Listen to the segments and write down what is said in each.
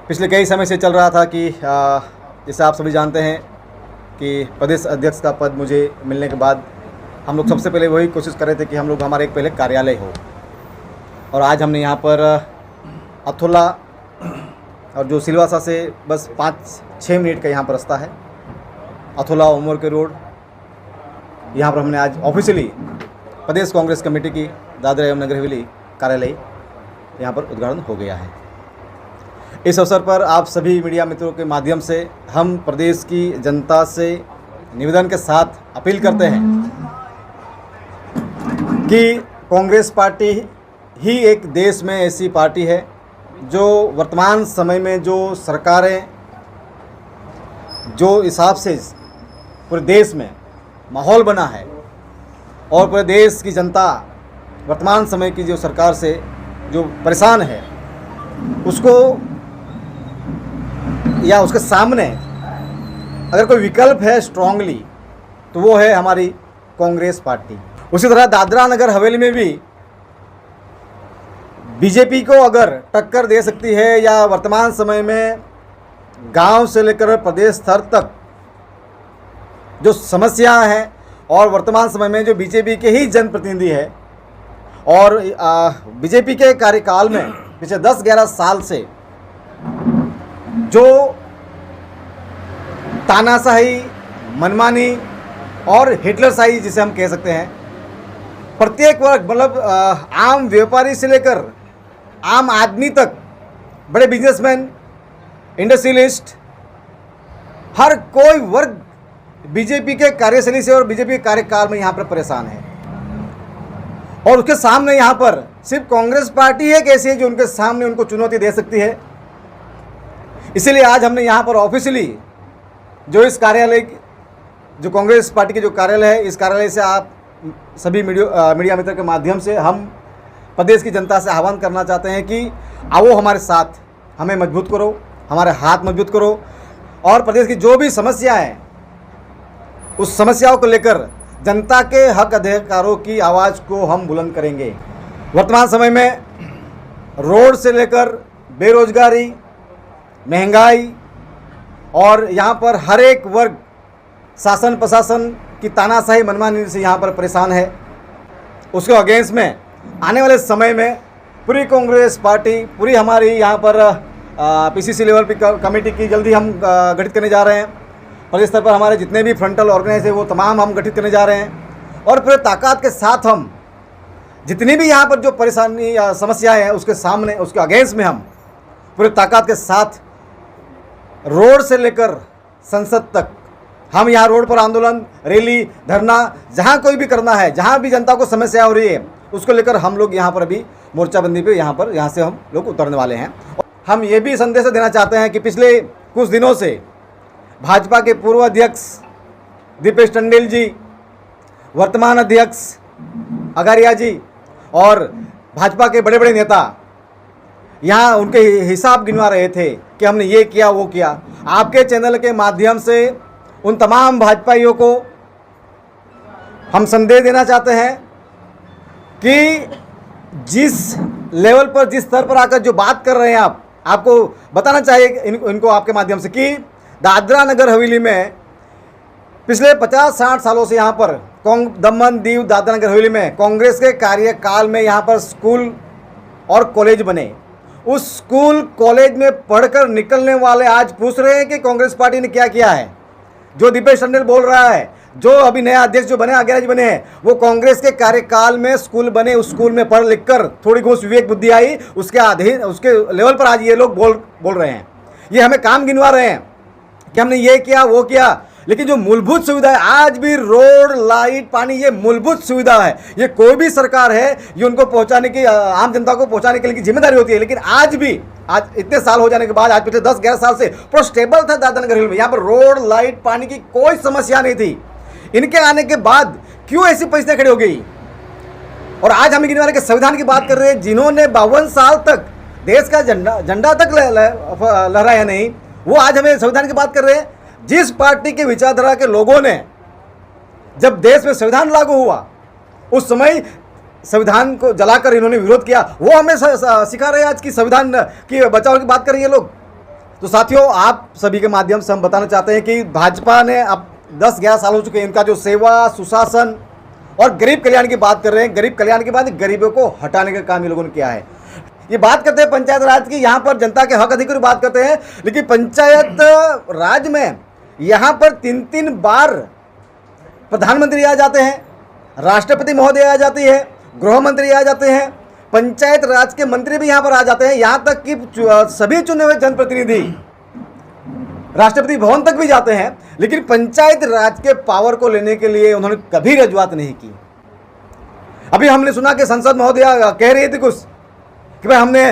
पिछले कई समय से चल रहा था कि जैसे आप सभी जानते हैं कि प्रदेश अध्यक्ष का पद मुझे मिलने के बाद हम लोग सबसे पहले वही कोशिश कर रहे थे कि हम लोग हमारे एक पहले कार्यालय हो, और आज हमने यहाँ पर अथोला और जो सिलवासा से बस 5-6 मिनट का यहाँ पर रास्ता है, अथोला उमर के रोड, यहाँ पर हमने आज ऑफिशियली प्रदेश कांग्रेस कमेटी की दादरा एवं नगर हवेली कार्यालय यहाँ पर उद्घाटन हो गया है। इस अवसर पर आप सभी मीडिया मित्रों के माध्यम से हम प्रदेश की जनता से निवेदन के साथ अपील करते हैं कि कांग्रेस पार्टी ही एक देश में ऐसी पार्टी है जो वर्तमान समय में जो सरकारें जो हिसाब से पूरे देश में माहौल बना है और पूरे देश की जनता वर्तमान समय की जो सरकार से जो परेशान है उसको या उसके सामने अगर कोई विकल्प है स्ट्रांगली तो वो है हमारी कांग्रेस पार्टी। उसी तरह दादरा नगर हवेली में भी बीजेपी को अगर टक्कर दे सकती है या वर्तमान समय में गांव से लेकर प्रदेश स्तर तक जो समस्या है और वर्तमान समय में जो बीजेपी के ही जनप्रतिनिधि है और बीजेपी के कार्यकाल में पिछले 10-11 साल से जो तानाशाही, मनमानी और हिटलरशाही जिसे हम कह सकते हैं, प्रत्येक वर्ग मतलब आम व्यापारी से लेकर आम आदमी तक, बड़े बिजनेसमैन, इंडस्ट्रियलिस्ट, हर कोई वर्ग बीजेपी के कार्यशैली से और बीजेपी के कार्यकाल में यहाँ पर परेशान है। और उसके सामने यहाँ पर सिर्फ कांग्रेस पार्टी है कैसी है जो उनके सामने उनको चुनौती दे सकती है। इसीलिए आज हमने यहाँ पर ऑफिशियली जो इस कार्यालय जो कांग्रेस पार्टी के जो कार्यालय है, इस कार्यालय से आप सभी मीडिया मित्र के माध्यम से हम प्रदेश की जनता से आह्वान करना चाहते हैं कि आओ हमारे साथ, हमें मजबूत करो, हमारे हाथ मजबूत करो और प्रदेश की जो भी समस्या है उस समस्याओं को लेकर जनता के हक अधिकारों की आवाज़ को हम बुलंद करेंगे। वर्तमान समय में रोड से लेकर बेरोजगारी, महंगाई और यहाँ पर हर एक वर्ग शासन प्रशासन की तानाशाही मनमानी से यहाँ पर परेशान है। उसके अगेंस्ट में आने वाले समय में पूरी कांग्रेस पार्टी, पूरी हमारी यहाँ पर पीसीसी लेवल पर कमेटी की जल्दी हम गठित करने जा रहे हैं। प्रदेश स्तर पर हमारे जितने भी फ्रंटल ऑर्गेनाइज है वो तमाम हम गठित करने जा रहे हैं और पूरे ताकत के साथ हम जितनी भी यहाँ पर जो परेशानी या समस्याएं हैं उसके सामने, उसके अगेंस्ट में हम पूरे ताकत के साथ रोड से लेकर संसद तक हम यहाँ रोड पर आंदोलन, रैली, धरना, जहाँ कोई भी करना है, जहाँ भी जनता को समस्या हो रही है उसको लेकर हम लोग यहाँ पर अभी मोर्चाबंदी पे यहाँ से हम लोग उतरने वाले हैं। हम ये भी संदेश देना चाहते हैं कि पिछले कुछ दिनों से भाजपा के पूर्व अध्यक्ष दीपेश टंडेल जी, वर्तमान अध्यक्ष अगारिया जी और भाजपा के बड़े बड़े नेता यहाँ उनके हिसाब गिनवा रहे थे कि हमने ये किया वो किया। आपके चैनल के माध्यम से उन तमाम भाजपाइयों को हम संदेश देना चाहते हैं कि जिस लेवल पर, जिस स्तर पर आकर जो बात कर रहे हैं आपको बताना चाहिए इनको आपके माध्यम से कि दादरा नगर हवेली में पिछले 50-60 सालों से यहाँ पर दमन, दीव, दादरा नगर हवेली में कांग्रेस के कार्यकाल में यहाँ पर स्कूल और कॉलेज बने। उस स्कूल कॉलेज में पढ़कर निकलने वाले आज पूछ रहे हैं कि कांग्रेस पार्टी ने क्या किया है। जो दीपेश टंडेल बोल रहा है, जो अभी नया अध्यक्ष जो बने, आगे बने हैं, वो कांग्रेस के कार्यकाल में स्कूल बने, उस स्कूल में पढ़ लिख कर थोड़ी बहुत विवेक बुद्धि आई, उसके अधीन उसके लेवल पर आज ये लोग बोल रहे हैं। ये हमें काम गिनवा रहे हैं कि हमने ये किया वो किया, लेकिन जो मूलभूत सुविधा है आज भी रोड, लाइट, पानी, ये मूलभूत सुविधा है। ये कोई भी सरकार है ये उनको पहुंचाने की, आम जनता को पहुंचाने के लिए जिम्मेदारी होती है। लेकिन आज भी, आज इतने साल हो जाने के बाद, आज पिछले 10-11 साल से पूरा स्टेबल था दादरा नगर हवेली में। यहाँ पर रोड, लाइट, पानी की कोई समस्या नहीं थी। इनके आने के बाद क्यों ऐसी परिस्थितियाँ खड़ी हो गई? और आज हम गिनवाने के संविधान की बात कर रहे हैं, जिन्होंने 52 साल तक देश का झंडा तक लहराया नहीं, वो आज हमें संविधान की बात कर रहे हैं। जिस पार्टी के विचारधारा के लोगों ने जब देश में संविधान लागू हुआ उस समय संविधान को जलाकर इन्होंने विरोध किया, वो हमें सिखा रहे हैं आज की संविधान की बचाव की बात कर रही है लोग। तो साथियों, आप सभी के माध्यम से हम बताना चाहते हैं कि भाजपा ने अब 10-11 साल हो चुके हैं, इनका जो सेवा, सुशासन और गरीब कल्याण की बात कर रहे हैं। गरीब कल्याण के बाद गरीबों को हटाने का काम ये लोगों ने किया है। ये बात करते हैं पंचायत राज की, यहाँ पर जनता के हक अधिकार की बात करते हैं, लेकिन पंचायत राज में यहाँ पर 3-3 बार प्रधानमंत्री आ जाते हैं, राष्ट्रपति महोदय आ जाती है, गृह मंत्री आ जाते हैं, पंचायत राज के मंत्री भी यहाँ पर आ जाते हैं, यहाँ तक कि सभी चुने हुए जनप्रतिनिधि राष्ट्रपति भवन तक भी जाते हैं, लेकिन पंचायत राज के पावर को लेने के लिए उन्होंने कभी रजूआत नहीं की। अभी हमने सुना कि संसद महोदया कह रही थी कुछ कि भाई हमने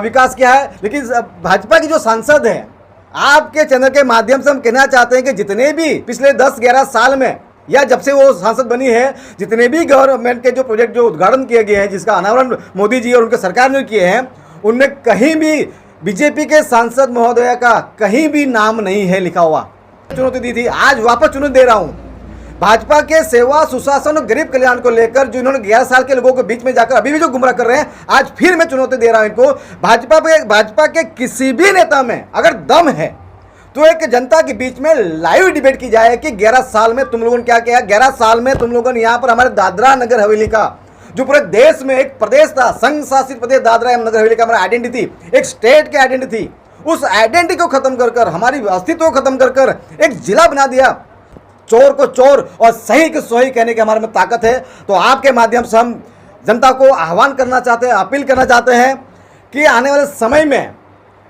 विकास किया है, लेकिन भाजपा की जो सांसद है, आपके चैनल के माध्यम से हम कहना चाहते हैं कि जितने भी पिछले 10-11 साल में या जब से वो सांसद बनी है, जितने भी गवर्नमेंट के जो प्रोजेक्ट जो उद्घाटन किए गए हैं, जिसका अनावरण मोदी जी और उनके सरकार ने किए हैं, उनमें कहीं भी बीजेपी के सांसद महोदया का कहीं भी नाम नहीं है लिखा हुआ। चुनौती दी थी, आज वापस चुनौती दे रहा हूँ। भाजपा के सेवा, सुशासन और गरीब कल्याण को लेकर जो इन्होंने 11 साल के लोगों के बीच में जाकर अभी भी जो गुमराह कर रहे हैं, आज फिर मैं चुनौती दे रहा हूं इनको। भाजपा के किसी भी नेता में अगर दम है तो एक जनता के बीच में लाइव डिबेट की जाए कि 11 साल में तुम लोगों ने क्या किया। 11 साल में तुम लोगों ने यहाँ पर हमारे दादरा नगर हवेली का जो पूरे देश में एक प्रदेश था, संघ शासित प्रदेश दादरा एवं नगर हवेली का हमारा आइडेंटिटी थी, एक स्टेट की आइडेंटिटी थी, उस आइडेंटिटी को खत्म कर हमारी अस्तित्व को खत्म कर एक जिला बना दिया। चोर को चोर और सही को सही कहने की हमारे में ताकत है। तो आपके माध्यम से हम जनता को आह्वान करना चाहते हैं, अपील करना चाहते हैं कि आने वाले समय में,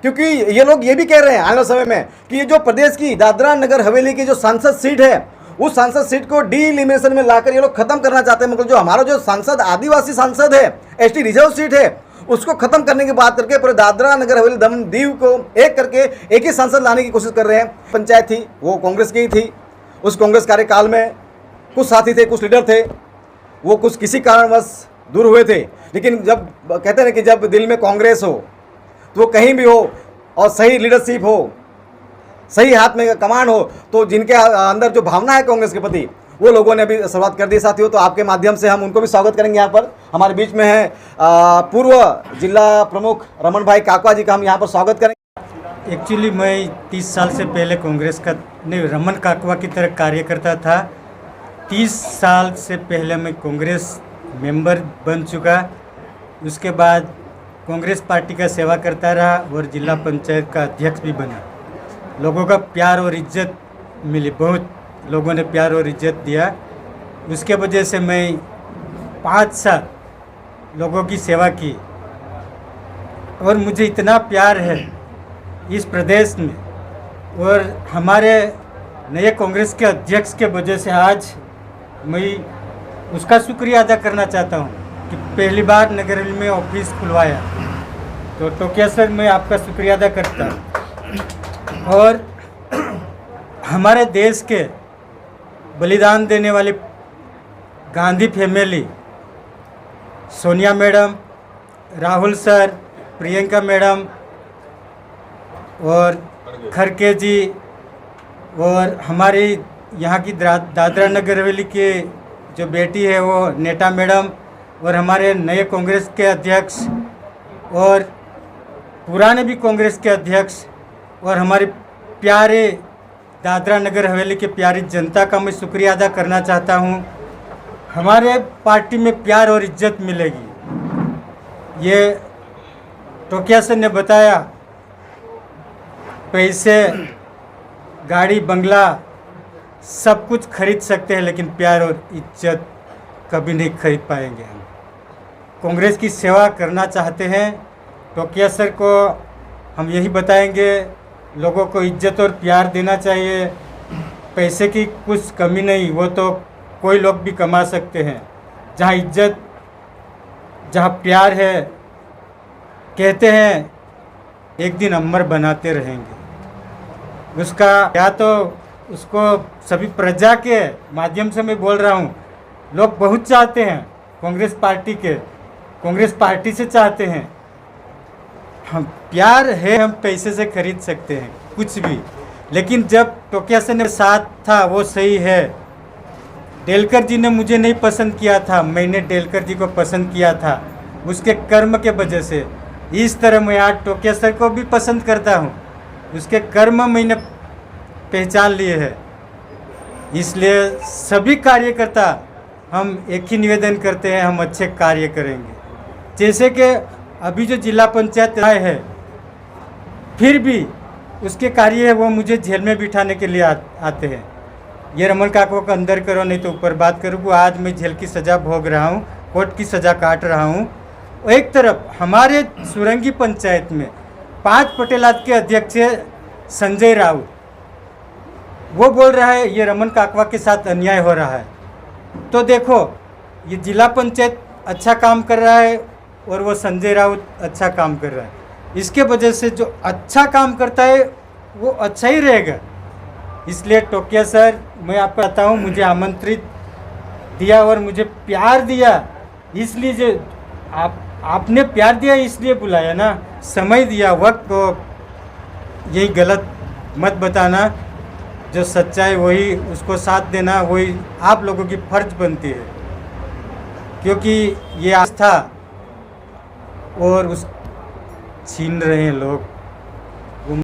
क्योंकि ये लोग ये भी कह रहे हैं आने वाले समय में कि ये जो प्रदेश की दादरा नगर हवेली की जो सांसद सीट है, उस सांसद सीट को डीलिमिनेशन में लाकर ये लोग खत्म करना चाहते हैं। मतलब जो हमारा जो सांसद आदिवासी सांसद है, एसटी रिजर्व सीट है, उसको खत्म करने की बात करके पूरे दादरा नगर हवेली दमन दीव को एक करके एक ही सांसद लाने की कोशिश कर रहे हैं। पंचायत थी वो कांग्रेस की ही थी, उस कांग्रेस कार्यकाल में कुछ साथी थे, कुछ लीडर थे, वो कुछ किसी कारणवश दूर हुए थे। लेकिन जब कहते हैं कि जब दिल में कांग्रेस हो तो वो कहीं भी हो और सही लीडरशिप हो, सही हाथ में कमांड हो, तो जिनके अंदर जो भावना है कांग्रेस के प्रति, वो लोगों ने भी शुरुआत कर दी। साथियों, तो आपके माध्यम से हम उनको भी स्वागत करेंगे। यहाँ पर हमारे बीच में है पूर्व जिला प्रमुख रमन भाई काकवा जी का हम यहाँ पर स्वागत करेंगे। एक्चुअली मैं 30 साल से पहले कांग्रेस का रमन काकवा की तरह कार्य करता था। 30 साल से पहले मैं कांग्रेस मेंबर बन चुका। उसके बाद कांग्रेस पार्टी का सेवा करता रहा और जिला पंचायत का अध्यक्ष भी बना। लोगों का प्यार और इज्जत मिली, बहुत लोगों ने प्यार और इज्जत दिया। उसके वजह से मैं 5 साल लोगों की सेवा की और मुझे इतना प्यार है इस प्रदेश में और हमारे नए कांग्रेस के अध्यक्ष के वजह से आज मैं उसका शुक्रिया अदा करना चाहता हूँ कि पहली बार नगर में ऑफिस खुलवाया। तो टोकिया सर, मैं आपका शुक्रिया अदा करता हूँ। और हमारे देश के बलिदान देने वाली Gandhi family, Sonia madam, Rahul sir, Priyanka madam और खड़गे जी और हमारी यहाँ की दादरा नगर हवेली के जो बेटी है वो नेता मैडम और हमारे नए कांग्रेस के अध्यक्ष और पुराने भी कांग्रेस के अध्यक्ष और हमारे प्यारे दादरा नगर हवेली के प्यारी जनता का मैं शुक्रिया अदा करना चाहता हूँ। हमारे पार्टी में प्यार और इज्जत मिलेगी। ये टोकिया सर ने बताया, पैसे, गाड़ी, बंगला सब कुछ खरीद सकते हैं, लेकिन प्यार और इज्जत कभी नहीं खरीद पाएंगे। हम कांग्रेस की सेवा करना चाहते हैं। टोकिया सर को हम यही बताएंगे, लोगों को इज्जत और प्यार देना चाहिए। पैसे की कुछ कमी नहीं, वो तो कोई लोग भी कमा सकते हैं। जहाँ इज्जत, जहाँ प्यार है, कहते हैं एक दिन अमर बनाते रहेंगे। उसका या तो उसको सभी प्रजा के माध्यम से मैं बोल रहा हूँ, लोग बहुत चाहते हैं कांग्रेस पार्टी के, कांग्रेस पार्टी से चाहते हैं। हम प्यार है, हम पैसे से खरीद सकते हैं कुछ भी, लेकिन जब टोकिया सर ने साथ था वो सही है। डेलकर जी ने मुझे नहीं पसंद किया था, मैंने डेलकर जी को पसंद किया था उसके कर्म के वजह से। इस तरह मैं आज टोकिया सर को भी पसंद करता हूँ उसके कर्म मैंने पहचान लिए हैं। इसलिए सभी कार्यकर्ता हम एक ही निवेदन करते हैं, हम अच्छे कार्य करेंगे। जैसे कि अभी जो जिला पंचायत आए है, फिर भी उसके कार्य है वो मुझे जेल में बिठाने के लिए आते हैं। ये रमन काका को अंदर करो नहीं तो ऊपर बात करो। वो आज मैं जेल की सज़ा भोग रहा हूँ, कोर्ट की सज़ा काट रहा हूँ। एक तरफ हमारे सुरंगी पंचायत में 5 पटेलात के अध्यक्ष है संजय राउत, वो बोल रहा है ये रमन काकवा के साथ अन्याय हो रहा है। तो देखो ये जिला पंचायत अच्छा काम कर रहा है और वो संजय राउत अच्छा काम कर रहा है। इसके वजह से जो अच्छा काम करता है वो अच्छा ही रहेगा। इसलिए टोकिया सर, मैं आपको बताता हूँ, मुझे आमंत्रित दिया और मुझे प्यार दिया, इसलिए जो आपने प्यार दिया इसलिए बुलाया ना, समय दिया, वक्त को यही गलत मत बताना। जो सच्चाई वही उसको साथ देना, वही आप लोगों की फर्ज बनती है, क्योंकि ये आस्था और उस छीन रहे हैं लोग।